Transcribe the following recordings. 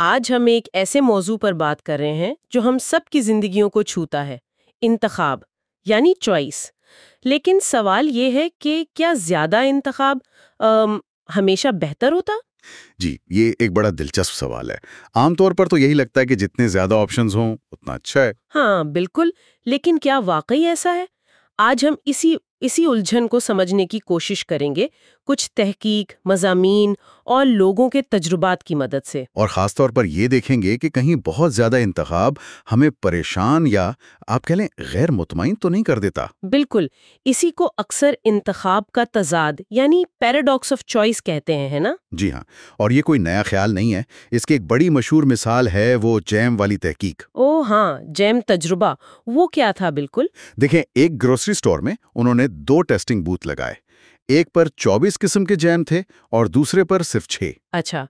آج ہم ایک ایسے موضوع پر بات کر رہے ہیں جو ہم سب کی زندگیوں کو چھوتا ہے، انتخاب یعنی چوائس۔ لیکن سوال یہ ہے کہ کیا زیادہ انتخاب ہمیشہ بہتر ہوتا؟ جی، یہ ایک بڑا دلچسپ سوال ہے۔ عام طور پر تو یہی لگتا ہے کہ جتنے زیادہ آپشنز ہوں اتنا اچھا ہے۔ ہاں بالکل، لیکن کیا واقعی ایسا ہے؟ آج ہم اسی الجھن کو سمجھنے کی کوشش کریں گے، کچھ تحقیق، مضامین اور لوگوں کے تجربات کی مدد سے۔ اور خاص طور پر یہ دیکھیں گے کہ کہیں بہت زیادہ انتخاب ہمیں پریشان یا آپ کہہ لیں غیر مطمئن تو نہیں کر دیتا۔ بالکل، اسی کو اکثر انتخاب کا تضاد یعنی پیراڈاکس آف چوائس کہتے ہیں، ہے نا؟ جی ہاں، اور یہ کوئی نیا خیال نہیں ہے۔ اس کی ایک بڑی مشہور مثال ہے وہ جیم والی تحقیق۔ او ہاں، جیم تجربہ، وہ کیا تھا؟ بالکل دیکھیں، ایک گروسری سٹور میں انہوں نے 2 ٹیسٹنگ بوتھ لگائے۔ ایک پر 24 قسم کے جیم تھے اور دوسرے پر صرف 6۔ اچھا،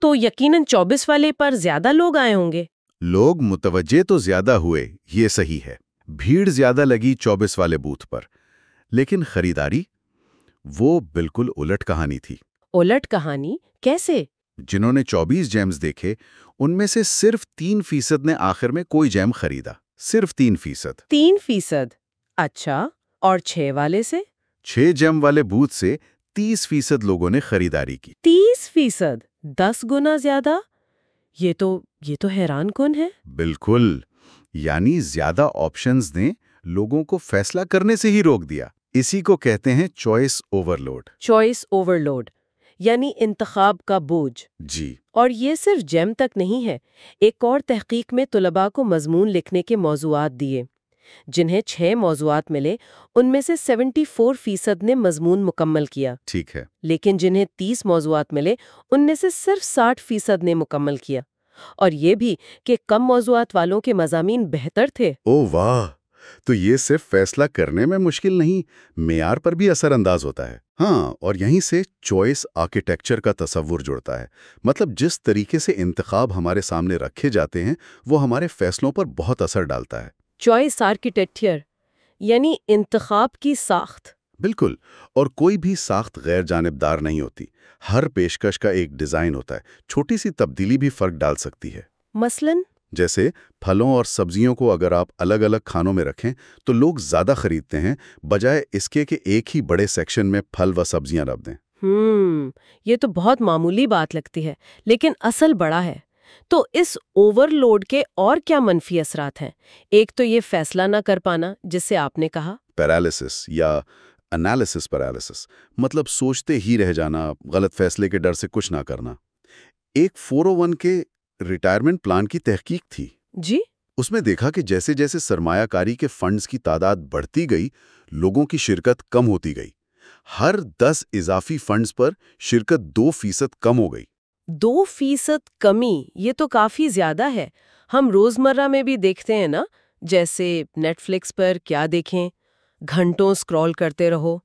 تو یقیناً 24 والے پر زیادہ لوگ آئے ہوں گے۔ لوگ متوجہ تو زیادہ ہوئے، یہ صحیح ہے، بھیڑ زیادہ لگی 24 والے بوتھ پر، لیکن خریداری وہ بالکل الٹ کہانی تھی۔ الٹ کہانی کیسے؟ جنہوں نے 24 جیمز دیکھے ان میں سے صرف 3% نے آخر میں کوئی جیم خریدا، صرف 3%۔ 3%؟ اچھا، اور 6 والے سے؟ 6 جیم والے بوتھ سے 30% لوگوں نے خریداری کی۔ 30%؟ 10 گنا زیادہ؟ یہ تو حیران کن ہے۔ بالکل، یعنی زیادہ آپشنز نے لوگوں کو فیصلہ کرنے سے ہی روک دیا۔ اسی کو کہتے ہیں choice overload. Choice overload یعنی انتخاب کا بوجھ۔ جی، اور اور یہ صرف جیم تک نہیں ہے، ایک اور تحقیق میں طلباء کو مضمون لکھنے کے موضوعات دیے۔ جنہیں 6 موضوعات ملے ان میں سے 74% نے مضمون مکمل کیا، ٹھیک ہے۔ لیکن جنہیں 30 موضوعات ملے ان میں سے صرف 60% نے مکمل کیا، اور یہ بھی کہ کم موضوعات والوں کے مضامین بہتر تھے۔ او واہ! تو یہ صرف فیصلہ کرنے میں مشکل نہیں، معیار پر بھی اثر انداز ہوتا ہے۔ ہاں، اور یہیں سے چوائس آرکیٹیکچر کا تصور جڑتا ہے۔ مطلب جس طریقے سے انتخاب ہمارے سامنے رکھے جاتے ہیں وہ ہمارے فیصلوں پر بہت اثر ڈالتا ہے۔ چوائس آرکیٹیکچر یعنی انتخاب کی ساخت۔ بالکل، اور کوئی بھی ساخت غیر جانبدار نہیں ہوتی۔ ہر پیشکش کا ایک ڈیزائن ہوتا ہے، چھوٹی سی تبدیلی بھی فرق ڈال سکتی ہے۔ مثلاً جیسے پھلوں اور سبزیوں کو اگر آپ الگ الگ کھانوں میں رکھیں تو لوگ زیادہ خریدتے ہیں، بجائے اس کے کہ ایک ہی بڑے سیکشن میں پھل و سبزیاں رکھ دیں۔ یہ تو بہت معمولی بات لگتی ہے، لیکن اصل بڑا ہے۔ تو اس اوور لوڈ کے اور کیا منفی اثرات ہیں؟ ایک تو یہ فیصلہ نہ کر پانا جس سے آپ نے کہا۔ پیرالسس یا انالیسس پیرالسس، مطلب سوچتے ہی رہ جانا، غلط فیصلے کے ڈر سے کچھ نہ کرنا۔ ایک 401 کے ریٹائرمنٹ پلان کی تحقیق تھی۔ جی؟ اس میں دیکھا کہ جیسے جیسے سرمایہ کاری کے فنڈز کی تعداد بڑھتی گئی، لوگوں کی شرکت کم ہوتی گئی۔ ہر 10 اضافی فنڈز پر شرکت 2% کم ہو گئی۔ 2% کمی، یہ تو کافی زیادہ ہے۔ ہم روزمرہ میں بھی دیکھتے ہیں نا، جیسے نیٹ فلکس پر کیا دیکھیں، گھنٹوں سکرول کرتے رہو۔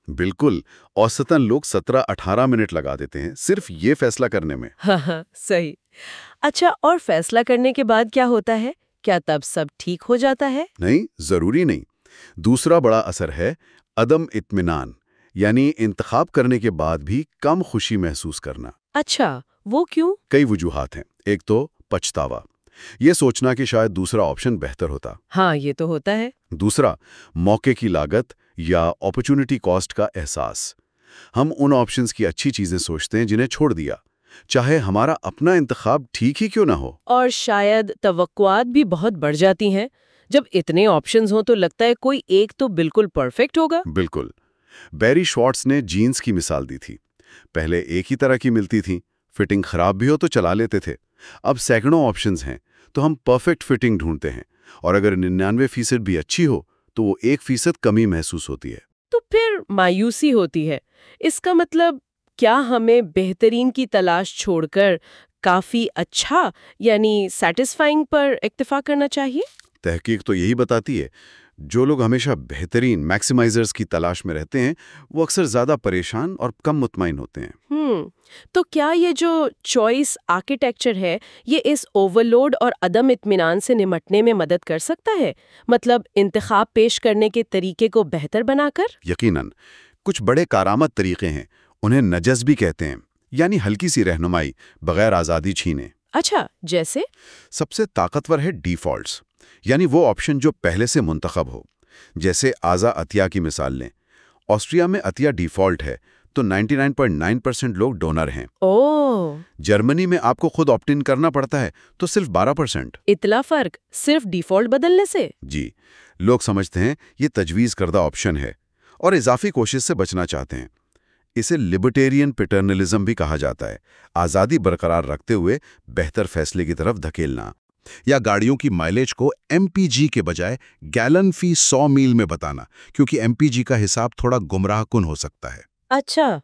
بالکل، اوسطاً لوگ 17-18 منٹ لگا دیتے ہیں صرف یہ فیصلہ کرنے میں۔ ہاں صحیح۔ اچھا، اور فیصلہ کرنے کے بعد کیا ہوتا ہے؟ کیا تب سب ٹھیک ہو جاتا ہے؟ نہیں، ضروری نہیں۔ دوسرا بڑا اثر ہے عدم اطمینان، یعنی انتخاب کرنے کے بعد بھی کم خوشی محسوس کرنا۔ اچھا، وہ کیوں؟ کئی وجوہات ہیں۔ ایک تو پچھتاوا، یہ سوچنا کہ شاید دوسرا آپشن بہتر ہوتا۔ ہاں، یہ تو ہوتا ہے۔ دوسرا، موقع کی لاگت یا اپرچونٹی کاسٹ کا احساس۔ ہم ان آپشنز کی اچھی چیزیں سوچتے ہیں جنہیں چھوڑ دیا، چاہے ہمارا اپنا انتخاب ٹھیک ہی کیوں نہ ہو۔ اور شاید توقعات بھی بہت بڑھ جاتی ہیں۔ جب اتنے آپشنز ہوں تو لگتا ہے کوئی ایک تو بالکل پرفیکٹ ہوگا۔ بالکل، بیری شوارٹز نے جینز کی مثال دی تھی۔ پہلے ایک ہی طرح کی ملتی تھیں، فٹنگ خراب بھی ہو تو چلا لیتے تھے۔ اب سینکڑوں آپشنز ہیں تو ہم پرفیکٹ فٹنگ ڈھونڈتے ہیں، اور اگر 99% بھی اچھی ہو تو وہ 1% کمی محسوس ہوتی ہے۔ تو پھر مایوسی ہوتی ہے۔ اس کا مطلب کیا ہمیں بہترین کی تلاش چھوڑ کر کافی اچھا یعنی سیٹسفائنگ پر اکتفا کرنا چاہیے؟ تحقیق تو یہی بتاتی ہے۔ جو لوگ ہمیشہ بہترین میکسیمائزرز کی تلاش میں رہتے ہیں وہ اکثر زیادہ پریشان اور کم مطمئن ہوتے ہیں۔ تو کیا یہ جو چوائس آرکیٹیکچر ہے یہ اس اوور لوڈ اور عدم اطمینان سے نمٹنے میں مدد کر سکتا ہے؟ مطلب انتخاب پیش کرنے کے طریقے کو بہتر بنا کر؟ یقیناً، کچھ بڑے کارآمد طریقے ہیں، انہیں نجز بھی کہتے ہیں، یعنی ہلکی سی رہنمائی بغیر آزادی چھینے۔ اچھا، جیسے؟ سب سے طاقتور ہے ڈیفالٹس، یعنی وہ آپشن جو پہلے سے منتخب ہو۔ جیسے آزا عطیہ کی مثال لیں۔ آسٹریا میں عطیہ ڈیفالٹ ہے تو 99.9% لوگ ڈونر ہیں۔ اوہ، جرمنی میں آپ کو خود آپٹ ان کرنا پڑتا ہے تو صرف 12%۔ اتنا فرق صرف ڈیفالٹ بدلنے سے؟ جی، لوگ سمجھتے ہیں یہ تجویز کردہ آپشن ہے اور اضافی کوشش سے بچنا چاہتے ہیں۔ اسے لبرٹیرین پیٹرنلزم بھی کہا جاتا ہے، آزادی برقرار رکھتے ہوئے بہتر فیصلے کی طرف دھکیلنا۔ یا گاڑیوں کی مائلیج کو ایم پی جی کے بجائے گیلن فی 100 میل میں بتانا، کیونکہ ایم پی جی کا حساب تھوڑا گمراہ کن ہو سکتا ہے۔ اچھا،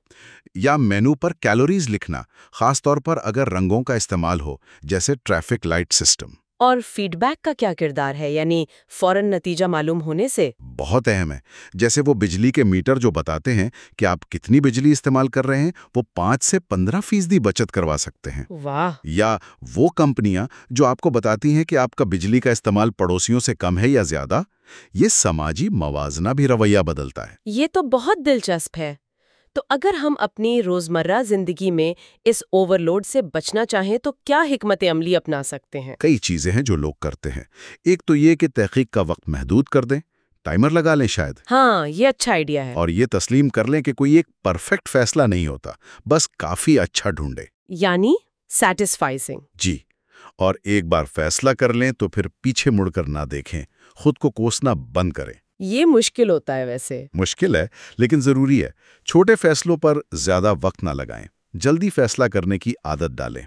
یا مینو پر کیلوریز لکھنا، خاص طور پر اگر رنگوں کا استعمال ہو، جیسے ٹریفک لائٹ سسٹم۔ اور فیڈ بیک کا کیا کردار ہے، یعنی فوراً نتیجہ معلوم ہونے سے؟ بہت اہم ہے۔ جیسے وہ بجلی کے میٹر جو بتاتے ہیں کہ آپ کتنی بجلی استعمال کر رہے ہیں، وہ 5 سے 15% بچت کروا سکتے ہیں۔ واہ، یا وہ کمپنیاں جو آپ کو بتاتی ہیں کہ آپ کا بجلی کا استعمال پڑوسیوں سے کم ہے یا زیادہ۔ یہ سماجی موازنہ بھی رویہ بدلتا ہے۔ یہ تو بہت دلچسپ ہے۔ تو اگر ہم اپنی روزمرہ زندگی میں اس اوور لوڈ سے بچنا چاہیں تو کیا حکمت عملی اپنا سکتے ہیں؟ کئی چیزیں ہیں جو لوگ کرتے ہیں۔ ایک تو یہ کہ تحقیق کا وقت محدود کر دیں، ٹائمر لگا لیں شاید۔ ہاں، یہ اچھا آئیڈیا ہے۔ اور یہ تسلیم کر لیں کہ کوئی ایک پرفیکٹ فیصلہ نہیں ہوتا، بس کافی اچھا ڈھونڈے۔ یعنی سیٹسفائزنگ۔ جی، اور ایک بار فیصلہ کر لیں تو پھر پیچھے مڑ کر نہ دیکھیں، خود کو کوسنا بند کریں۔ یہ مشکل ہوتا ہے ویسے۔ مشکل ہے لیکن ضروری ہے۔ چھوٹے فیصلوں پر زیادہ وقت نہ لگائیں، جلدی فیصلہ کرنے کی عادت ڈالیں۔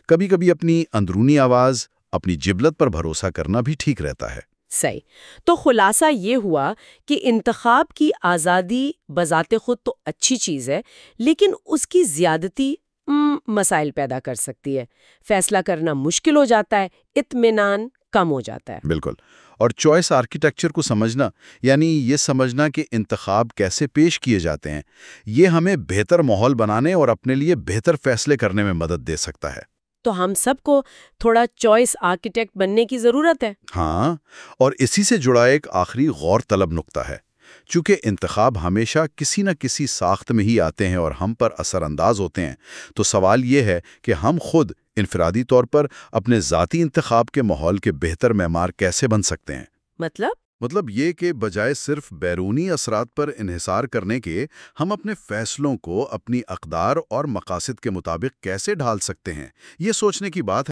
کبھی کبھی اپنی اندرونی آواز، اپنی جبلت پر بھروسہ کرنا بھی ٹھیک رہتا ہے۔ صحیح۔ تو خلاصہ یہ ہوا کہ انتخاب کی آزادی بذات خود تو اچھی چیز ہے، لیکن اس کی زیادتی مسائل پیدا کر سکتی ہے۔ فیصلہ کرنا مشکل ہو جاتا ہے، اطمینان کم ہو جاتا ہے۔ بالکل۔ اور چوائس آرکیٹیکچر کو سمجھنا، یعنی یہ سمجھنا کہ انتخاب کیسے پیش کیے جاتے ہیں، یہ ہمیں بہتر ماحول بنانے اور اپنے لیے بہتر فیصلے کرنے میں مدد دے سکتا ہے۔ تو ہم سب کو تھوڑا چوائس آرکیٹیکٹ بننے کی ضرورت ہے۔ ہاں، اور اسی سے جڑا ایک آخری غور طلب نقطہ ہے۔ چونکہ انتخاب ہمیشہ کسی نہ کسی ساخت میں ہی آتے ہیں اور ہم پر اثر انداز ہوتے ہیں، تو سوال یہ ہے کہ ہم خود انفرادی طور پر اپنے ذاتی انتخاب کے ماحول کے بہتر معمار کیسے بن سکتے ہیں۔ مطلب یہ کہ بجائے صرف بیرونی اثرات پر انحصار کرنے کے، ہم اپنے فیصلوں کو اپنی اقدار اور مقاصد کے مطابق کیسے ڈھال سکتے ہیں، یہ سوچنے کی بات ہے۔